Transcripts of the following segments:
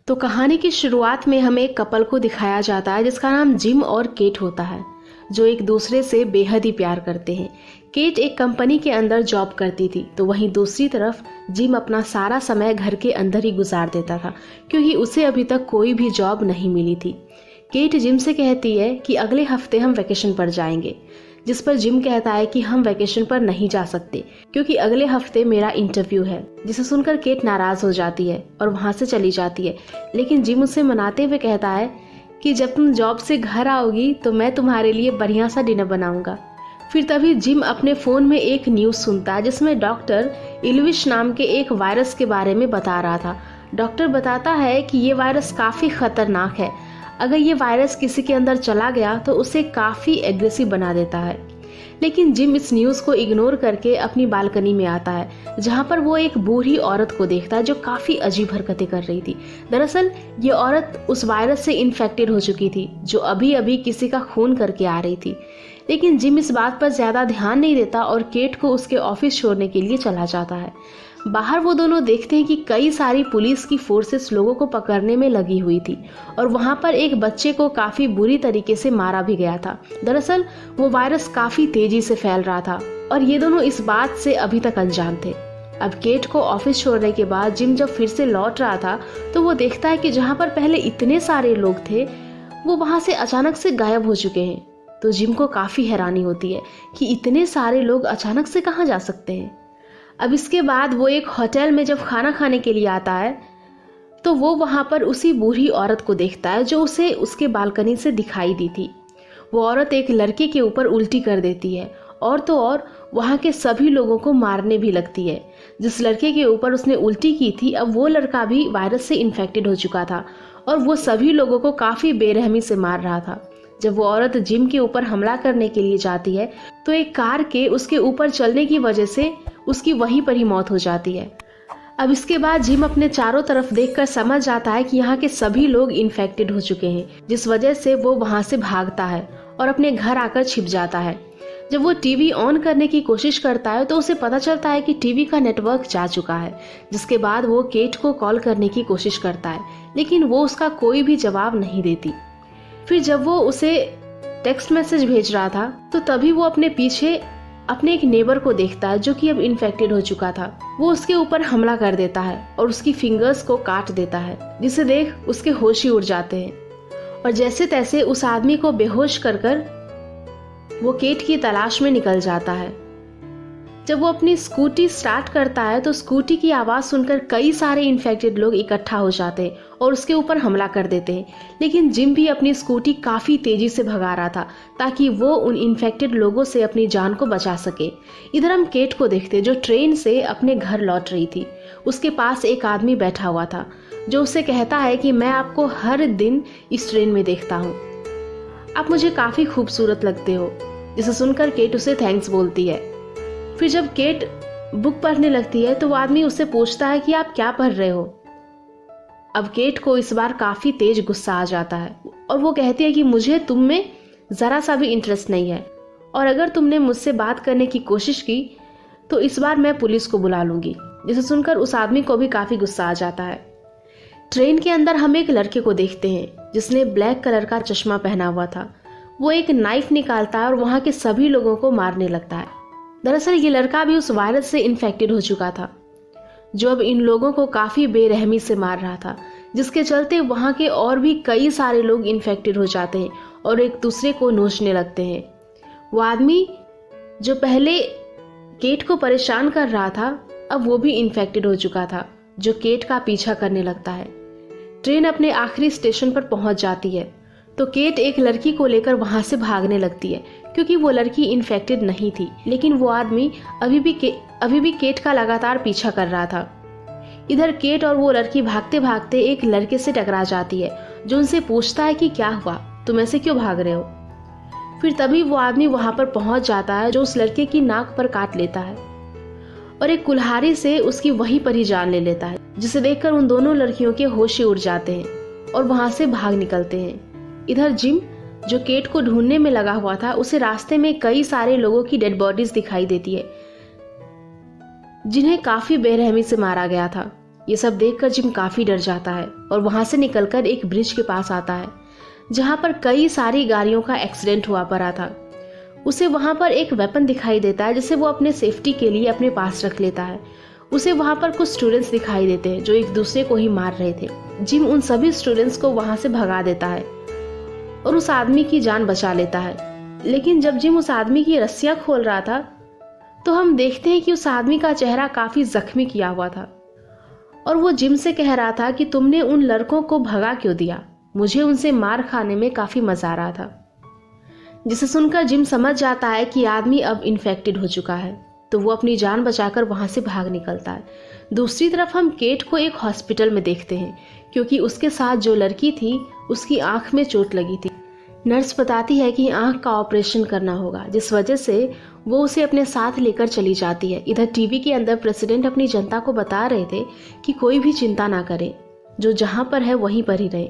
तो कहानी की शुरुआत में हमें एक कपल को दिखाया जाता है जिसका नाम जिम और केट होता है, जो एक दूसरे से बेहद ही प्यार करते हैं। केट एक कंपनी के अंदर जॉब करती थी, तो वहीं दूसरी तरफ जिम अपना सारा समय घर के अंदर ही गुजार देता था, क्योंकि उसे अभी तक कोई भी जॉब नहीं मिली थी। केट जिम से कहती है कि अगले हफ्ते हम वेकेशन पर जाएंगे, जिस पर जिम कहता है कि हम वेकेशन पर नहीं जा सकते क्योंकि अगले हफ्ते मेरा इंटरव्यू है। जिसे सुनकर केट नाराज हो जाती है और वहां से चली जाती है, लेकिन जिम उसे मनाते हुए कहता है कि जब तुम जॉब से घर आओगी तो मैं तुम्हारे लिए बढ़िया सा डिनर बनाऊंगा। फिर तभी जिम अपने फोन में एक न्यूज सुनता है जिसमें डॉक्टर इल्विश नाम के एक वायरस के बारे में बता रहा था। डॉक्टर बताता है कि ये वायरस काफी खतरनाक है। अगर ये वायरस किसी के अंदर चला गया तो उसे काफी एग्रेसिव बना देता है। लेकिन जिम इस न्यूज को इग्नोर करके अपनी बालकनी में आता है, जहां पर वो एक बूढ़ी औरत को देखता है जो काफी अजीब हरकतें कर रही थी। दरअसल ये औरत उस वायरस से इन्फेक्टेड हो चुकी थी, जो अभी अभी किसी का खून करके आ रही थी। लेकिन जिम इस बात पर ज्यादा ध्यान नहीं देता और केट को उसके ऑफिस छोड़ने के लिए चला जाता है। बाहर वो दोनों देखते हैं कि कई सारी पुलिस की फोर्सेस लोगों को पकड़ने में लगी हुई थी और वहां पर एक बच्चे को काफी बुरी तरीके से मारा भी गया था। दरअसल वो वायरस काफी तेजी से फैल रहा था और ये दोनों इस बात से अभी तक अनजान थे। अब केट को ऑफिस छोड़ने के बाद जिम जब फिर से लौट रहा था तो वो देखता है कि जहाँ पर पहले इतने सारे लोग थे वो वहां से अचानक से गायब हो चुके हैं। तो जिम को काफी हैरानी होती है कि इतने सारे लोग अचानक से कहाँ जा सकते हैं। अब इसके बाद वो एक होटल में जब खाना खाने के लिए आता है तो वो वहां पर उसी बूढ़ी औरत को देखता है जो उसे उसके बालकनी से दिखाई दी थी। वो औरत एक लड़के के ऊपर उल्टी कर देती है और तो और वहां के सभी लोगों को मारने भी लगती है। जिस लड़के के ऊपर उसने उल्टी की थी अब वो लड़का भी वायरस से इन्फेक्टेड हो चुका था और वो सभी लोगों को काफी बेरहमी से मार रहा था। जब वो औरत जिम के ऊपर हमला करने के लिए जाती है तो एक कार के उसके ऊपर चलने की वजह से उसकी वहीं पर ही मौत हो जाती है। अब इसके बाद जिम अपने चारों तरफ देखकर समझ जाता है कि यहाँ के सभी लोग इन्फेक्टेड हो चुके हैं, जिस वजह से वो वहां से भागता है और अपने घर आकर छिप जाता है। जब वो टीवी ऑन करने की कोशिश करता है तो उसे पता चलता है कि टीवी का नेटवर्क जा चुका है। जिसके बाद वो केट को कॉल करने की कोशिश करता है, लेकिन वो उसका कोई भी जवाब नहीं देती। फिर जब वो उसे टेक्स्ट मैसेज भेज रहा था तो तभी वो अपने पीछे अपने एक नेबर को देखता है जो कि अब इन्फेक्टेड हो चुका था। वो उसके ऊपर हमला कर देता है और उसकी फिंगर्स को काट देता है, जिसे देख उसके होश ही उड़ जाते हैं और जैसे तैसे उस आदमी को बेहोश कर वो केट की तलाश में निकल जाता है। जब वो अपनी स्कूटी स्टार्ट करता है तो स्कूटी की आवाज सुनकर कई सारे इन्फेक्टेड लोग इकट्ठा हो जाते हैं और उसके ऊपर हमला कर देते हैं। लेकिन जिम भी अपनी स्कूटी काफी तेजी से भगा रहा था ताकि वो उन इन्फेक्टेड लोगों से अपनी जान को बचा सके। इधर हम केट को देखते जो ट्रेन से अपने घर लौट रही थी। उसके पास एक आदमी बैठा हुआ था जो उसे कहता है कि मैं आपको हर दिन इस ट्रेन में देखता हूँ, आप मुझे काफी खूबसूरत लगते हो। जिसे सुनकर केट उसे थैंक्स बोलती है। फिर जब केट बुक पढ़ने लगती है तो वो आदमी उससे पूछता है कि आप क्या पढ़ रहे हो। अब केट को इस बार काफी तेज गुस्सा आ जाता है और वो कहती है कि मुझे तुम में जरा सा भी इंटरेस्ट नहीं है और अगर तुमने मुझसे बात करने की कोशिश की तो इस बार मैं पुलिस को बुला लूंगी। जिसे सुनकर उस आदमी को भी काफी गुस्सा आ जाता है। ट्रेन के अंदर हम एक लड़के को देखते हैं जिसने ब्लैक कलर का चश्मा पहना हुआ था। वो एक नाइफ निकालता है और वहां के सभी लोगों को मारने लगता है। दरअसल ये लड़का भी उस वायरस से इन्फेक्टेड हो चुका था जो अब इन लोगों को काफी बेरहमी से मार रहा था, जिसके चलते वहां के और भी कई सारे लोग इन्फेक्टेड हो जाते हैं और एक दूसरे को नोचने लगते हैं। वो आदमी जो पहले केट को परेशान कर रहा था अब वो भी इन्फेक्टेड हो चुका था, जो केट का पीछा करने लगता है। ट्रेन अपने आखिरी स्टेशन पर पहुंच जाती है तो केट एक लड़की को लेकर वहां से भागने लगती है क्योंकि वो लड़की इन्फेक्टेड नहीं थी, लेकिन वो आदमी अभी भी केट का लगातार पीछा कर रहा था। इधर केट और वो लड़की भागते भागते एक लड़के से टकरा जाती है जो उनसे पूछता है कि क्या हुआ, तुम ऐसे क्यों भाग रहे हो। फिर तभी वो आदमी वहां पर पहुंच जाता है जो उस लड़के की नाक पर काट लेता है और एक कुल्हाड़ी से उसकी वहीं पर ही जान ले लेता है, जिसे देखकर उन दोनों लड़कियों के होश ही उड़ जाते हैं और वहां से भाग निकलते हैं। इधर जिम जो केट को ढूंढने में लगा हुआ था उसे रास्ते में कई सारे लोगों की डेड बॉडीज दिखाई देती है जिन्हें काफी बेरहमी से मारा गया था। ये सब देखकर जिम काफी डर जाता है और वहां से निकलकर एक ब्रिज के पास आता है जहां पर कई सारी गाड़ियों का एक्सीडेंट हुआ पड़ा था। उसे वहां पर एक वेपन दिखाई देता है जिसे वो अपने सेफ्टी के लिए अपने पास रख लेता है। उसे वहां पर कुछ स्टूडेंट्स दिखाई देते हैं जो एक दूसरे को ही मार रहे थे। जिम उन सभी स्टूडेंट्स को वहां से भगा देता है और उस आदमी की जान बचा लेता है। लेकिन जब जिम उस आदमी की रस्सियां खोल रहा था तो हम देखते हैं कि उस आदमी का चेहरा काफी जख्मी किया हुआ था और वो जिम से कह रहा था कि तुमने उन लड़कों को भगा क्यों दिया, मुझे उनसे मार खाने में काफी मजा आ रहा था। जिसे सुनकर जिम समझ जाता है कि आदमी अब इन्फेक्टेड हो चुका है, तो वो अपनी जान बचाकर वहां से भाग निकलता है। दूसरी तरफ हम केट को एक हॉस्पिटल में देखते हैं क्योंकि उसके साथ जो लड़की थी उसकी आंख में चोट लगी थी। नर्स बताती है कि आंख का ऑपरेशन करना होगा, जिस वजह से वो उसे अपने साथ लेकर चली जाती है। इधर टीवी के अंदर प्रेसिडेंट अपनी जनता को बता रहे थे कि कोई भी चिंता ना करे, जो जहां पर है वहीं पर ही रहे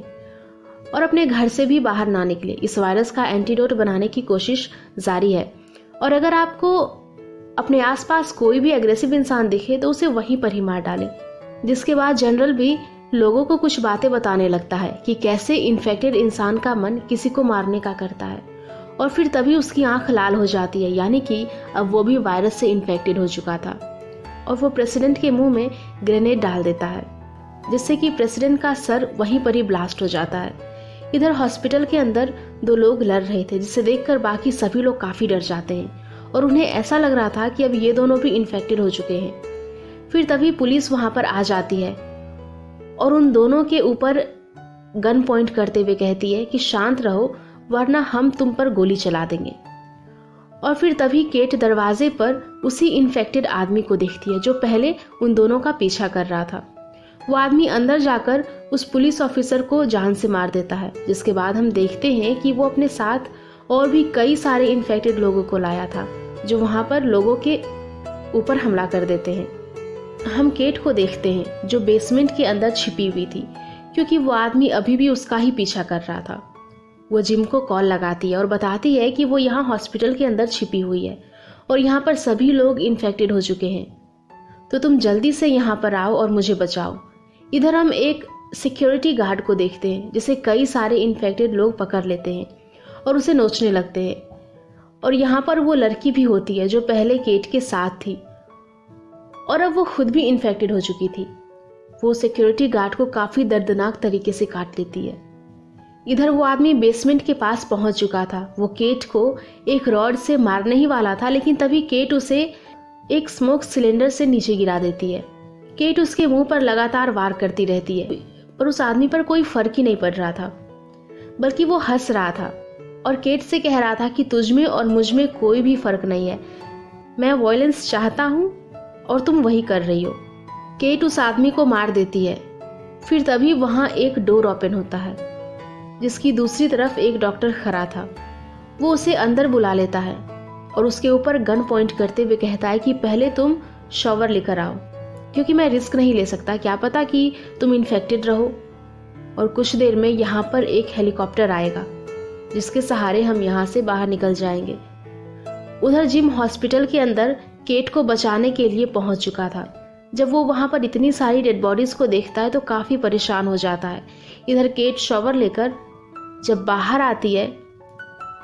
और अपने घर से भी बाहर ना निकले। इस वायरस का एंटीडोट बनाने की कोशिश जारी है और अगर आपको अपने आसपास कोई भी एग्रेसिव इंसान दिखे तो उसे वहीं पर ही मार डालें। जिसके बाद जनरल भी लोगों को कुछ बातें बताने लगता है कि कैसे इन्फेक्टेड इंसान का मन किसी को मारने का करता है और फिर तभी उसकी आंख लाल हो जाती है, यानी कि अब वो भी वायरस से इन्फेक्टेड हो चुका था और वो प्रेसिडेंट के मुंह में ग्रेनेड डाल देता है जिससे कि प्रेसिडेंट का सर वहीं पर ही ब्लास्ट हो जाता है। इधर हॉस्पिटल के अंदर दो लोग लड़ रहे थे जिसे देखकर बाकी सभी लोग काफी डर जाते हैं और उन्हें ऐसा लग रहा था कि अब ये दोनों भी इन्फेक्टेड हो चुके हैं। फिर तभी पुलिस वहां पर आ जाती है और उन दोनों के ऊपर गन पॉइंट करते हुए कहती है कि शांत रहो वरना हम तुम पर गोली चला देंगे। और फिर तभी केट दरवाजे पर उसी इन्फेक्टेड आदमी को देखती है जो पहले उन दोनों का पीछा कर रहा था। वो आदमी अंदर जाकर उस पुलिस ऑफिसर को जान से मार देता है, जिसके बाद हम देखते हैं कि वो अपने साथ और भी कई सारे इन्फेक्टेड लोगों को लाया था जो वहां पर लोगों के ऊपर हमला कर देते हैं। हम केट को देखते हैं जो बेसमेंट के अंदर छिपी हुई थी क्योंकि वो आदमी अभी भी उसका ही पीछा कर रहा था। वो जिम को कॉल लगाती है और बताती है कि वो यहाँ हॉस्पिटल के अंदर छिपी हुई है और यहाँ पर सभी लोग इन्फेक्टेड हो चुके हैं, तो तुम जल्दी से यहाँ पर आओ और मुझे बचाओ। इधर हम एक सिक्योरिटी गार्ड को देखते हैं जिसे कई सारे इन्फेक्टेड लोग पकड़ लेते हैं और उसे नोचने लगते हैं और यहाँ पर वो लड़की भी होती है जो पहले केट के साथ थी और अब वो खुद भी इन्फेक्टेड हो चुकी थी। वो सिक्योरिटी गार्ड को काफी दर्दनाक तरीके से काट लेती है। इधर वो आदमी बेसमेंट के पास पहुंच चुका था। वो केट को एक रॉड से मारने ही वाला था, लेकिन तभी केट उसे एक स्मोक सिलेंडर से नीचे गिरा देती है। केट उसके मुंह पर लगातार वार करती रहती है पर उस आदमी पर कोई फर्क ही नहीं पड़ रहा था, बल्कि वो हंस रहा था और केट से कह रहा था कि तुझ में और मुझ में कोई भी फर्क नहीं है, मैं वायलेंस चाहता हूँ और तुम वही कर रही हो। केट उस आदमी को मार देती है। फिर तभी वहां एक डोर ओपन होता है जिसकी दूसरी तरफ एक डॉक्टर खड़ा था। वो उसे अंदर बुला लेता है और उसके ऊपर गन पॉइंट करते हुए कहता है कि पहले तुम शॉवर लेकर आओ क्योंकि मैं रिस्क नहीं ले सकता, क्या पता कि तुम इन्फेक्टेड रहो और कुछ देर में यहाँ पर एक हेलीकॉप्टर आएगा जिसके सहारे हम यहाँ से बाहर निकल जाएंगे। उधर जिम हॉस्पिटल के अंदर केट को बचाने के लिए पहुंच चुका था। जब वो वहां पर इतनी सारी डेड बॉडीज को देखता है तो काफी परेशान हो जाता है। इधर केट शॉवर लेकर जब बाहर आती है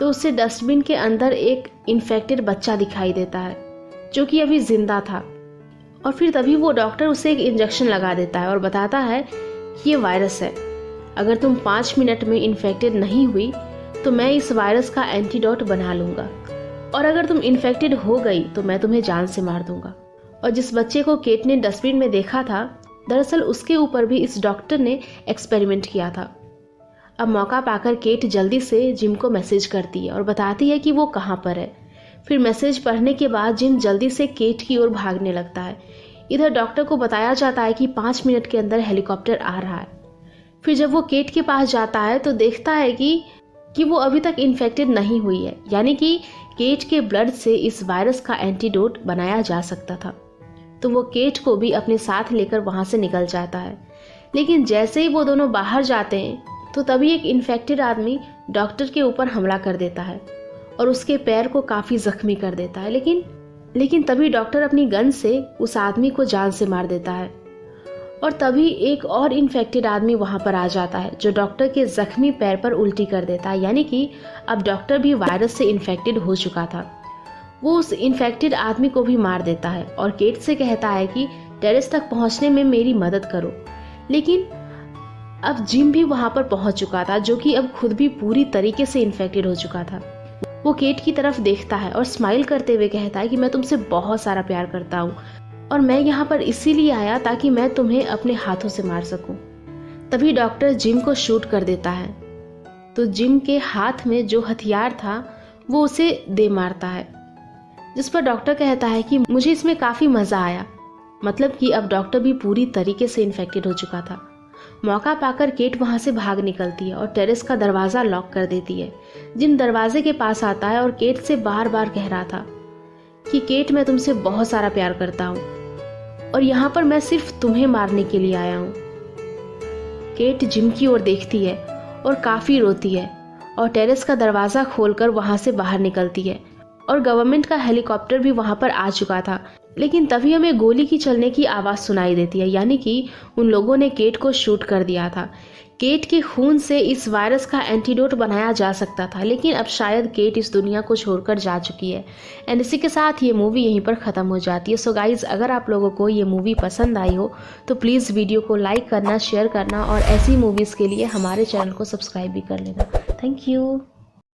तो उसे डस्टबिन के अंदर एक इन्फेक्टेड बच्चा दिखाई देता है जो कि अभी जिंदा था और फिर तभी वो डॉक्टर उसे एक इंजेक्शन लगा देता है और बताता है कि ये वायरस है, अगर तुम 5 मिनट में इन्फेक्टेड नहीं हुई तो मैं इस वायरस का एंटीडोट बना लूंगा और अगर तुम इन्फेक्टेड हो गई तो मैं तुम्हें जान से मार दूंगा। और जिस बच्चे को केट ने डस्टबिन में देखा था, दरअसल उसके ऊपर भी इस डॉक्टर ने एक्सपेरिमेंट किया था। अब मौका पाकर केट जल्दी से जिम को मैसेज करती है और बताती है कि वो कहाँ पर है। फिर मैसेज पढ़ने के बाद जिम जल्दी से केट की ओर भागने लगता है। इधर डॉक्टर को बताया जाता है कि 5 मिनट के अंदर हेलीकॉप्टर आ रहा है। फिर जब वो केट के पास जाता है तो देखता है कि वो अभी तक इन्फेक्टेड नहीं हुई है, यानी कि केट के ब्लड से इस वायरस का एंटीडोट बनाया जा सकता था। तो वो केट को भी अपने साथ लेकर वहां से निकल जाता है। लेकिन जैसे ही वो दोनों बाहर जाते हैं तो तभी एक इन्फेक्टेड आदमी डॉक्टर के ऊपर हमला कर देता है और उसके पैर को काफी जख्मी कर देता है। लेकिन तभी डॉक्टर अपनी गन से उस आदमी को जान से मार देता है और तभी एक और इन्फेक्टेड आदमी वहाँ पर आ जाता है जो डॉक्टर के जख्मी पैर पर उल्टी कर देता है, यानी कि अब डॉक्टर भी वायरस से इन्फेक्टेड हो चुका था। वो उस इन्फेक्टेड आदमी को भी मार देता है और केट से कहता है कि टेरेस तक पहुँचने में मेरी मदद करो। लेकिन अब जिम भी वहाँ पर पहुँच चुका था, जो कि अब खुद भी पूरी तरीके से इन्फेक्टेड हो चुका था। वो केट की तरफ देखता है और स्माइल करते हुए कहता है कि मैं तुमसे बहुत सारा प्यार करता हूँ और मैं यहाँ पर इसीलिए आया ताकि मैं तुम्हें अपने हाथों से मार सकूं। तभी डॉक्टर जिम को शूट कर देता है, तो जिम के हाथ में जो हथियार था वो उसे दे मारता है, जिस पर डॉक्टर कहता है कि मुझे इसमें काफ़ी मज़ा आया। मतलब कि अब डॉक्टर भी पूरी तरीके से इन्फेक्टेड हो चुका था। मौका पाकर केट वहाँ से भाग निकलती है और टेरेस का दरवाज़ा लॉक कर देती है। जिम दरवाजे के पास आता है और केट से बार बार कह रहा था कि केट, मैं तुमसे बहुत सारा प्यार करता हूँ और यहाँ पर मैं सिर्फ तुम्हें मारने के लिए आया हूँ। केट जिम की ओर देखती है और काफ़ी रोती है और टेरेस का दरवाज़ा खोलकर वहाँ से बाहर निकलती है और गवर्नमेंट का हेलीकॉप्टर भी वहाँ पर आ चुका था। लेकिन तभी हमें गोली की चलने की आवाज़ सुनाई देती है, यानी कि उन लोगों ने केट को शूट कर दिया था। केट के खून से इस वायरस का एंटीडोट बनाया जा सकता था, लेकिन अब शायद केट इस दुनिया को छोड़कर जा चुकी है। एंड इसी के साथ ये मूवी यहीं पर ख़त्म हो जाती है। सो गाइज़, अगर आप लोगों को ये मूवी पसंद आई हो तो प्लीज़ वीडियो को लाइक करना, शेयर करना और ऐसी मूवीज़ के लिए हमारे चैनल को सब्सक्राइब भी कर लेना। Thank you.